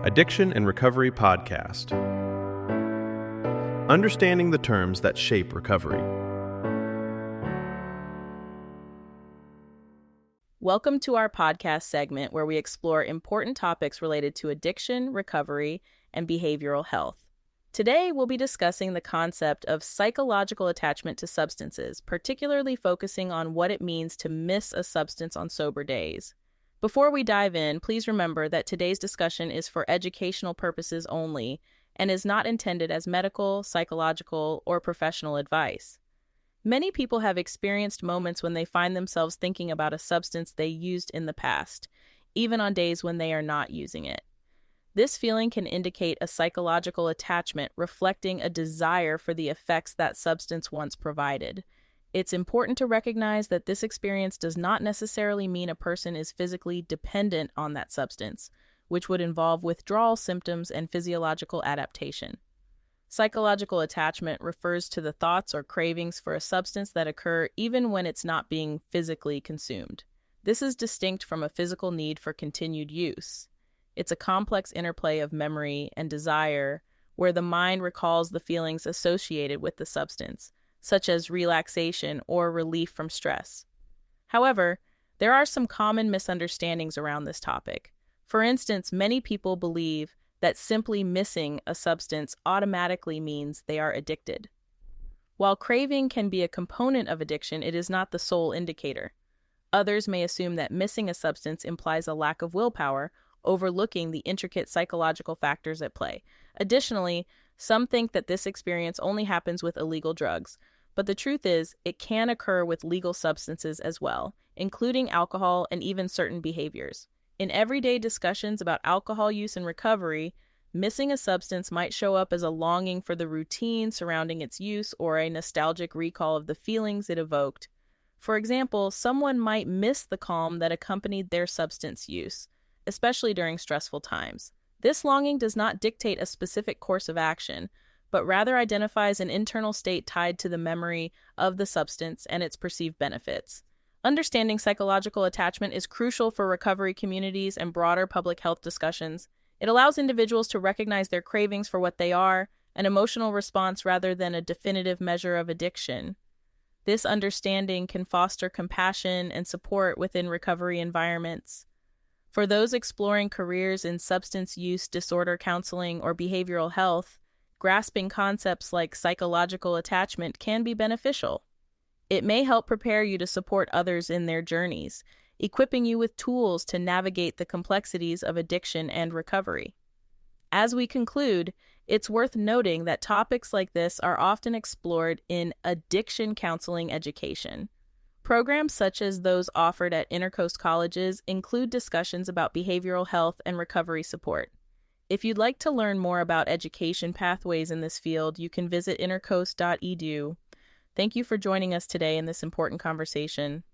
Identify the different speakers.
Speaker 1: Addiction and Recovery Podcast. Understanding the terms that shape recovery.
Speaker 2: Welcome to our podcast segment where we explore important topics related to addiction, recovery, and behavioral health. Today, we'll be discussing the concept of psychological attachment to substances, particularly focusing on what it means to miss a substance on sober days. Before we dive in, please remember that today's discussion is for educational purposes only and is not intended as medical, psychological, or professional advice. Many people have experienced moments when they find themselves thinking about a substance they used in the past, even on days when they are not using it. This feeling can indicate a psychological attachment reflecting a desire for the effects that substance once provided. It's important to recognize that this experience does not necessarily mean a person is physically dependent on that substance, which would involve withdrawal symptoms and physiological adaptation. Psychological attachment refers to the thoughts or cravings for a substance that occur even when it's not being physically consumed. This is distinct from a physical need for continued use. It's a complex interplay of memory and desire where the mind recalls the feelings associated with the substance, such as relaxation or relief from stress. However, there are some common misunderstandings around this topic. For instance, many people believe that simply missing a substance automatically means they are addicted. While craving can be a component of addiction, it is not the sole indicator. Others may assume that missing a substance implies a lack of willpower, overlooking the intricate psychological factors at play. Additionally, some think that this experience only happens with illegal drugs, but the truth is, it can occur with legal substances as well, including alcohol and even certain behaviors. In everyday discussions about alcohol use and recovery, missing a substance might show up as a longing for the routine surrounding its use or a nostalgic recall of the feelings it evoked. For example, someone might miss the calm that accompanied their substance use, especially during stressful times. This longing does not dictate a specific course of action, but rather identifies an internal state tied to the memory of the substance and its perceived benefits. Understanding psychological attachment is crucial for recovery communities and broader public health discussions. It allows individuals to recognize their cravings for what they are, an emotional response rather than a definitive measure of addiction. This understanding can foster compassion and support within recovery environments. For those exploring careers in substance use disorder counseling or behavioral health, grasping concepts like psychological attachment can be beneficial. It may help prepare you to support others in their journeys, equipping you with tools to navigate the complexities of addiction and recovery. As we conclude, it's worth noting that topics like this are often explored in addiction counseling education. Programs such as those offered at InterCoast colleges include discussions about behavioral health and recovery support. If you'd like to learn more about education pathways in this field, you can visit intercoast.edu. Thank you for joining us today in this important conversation.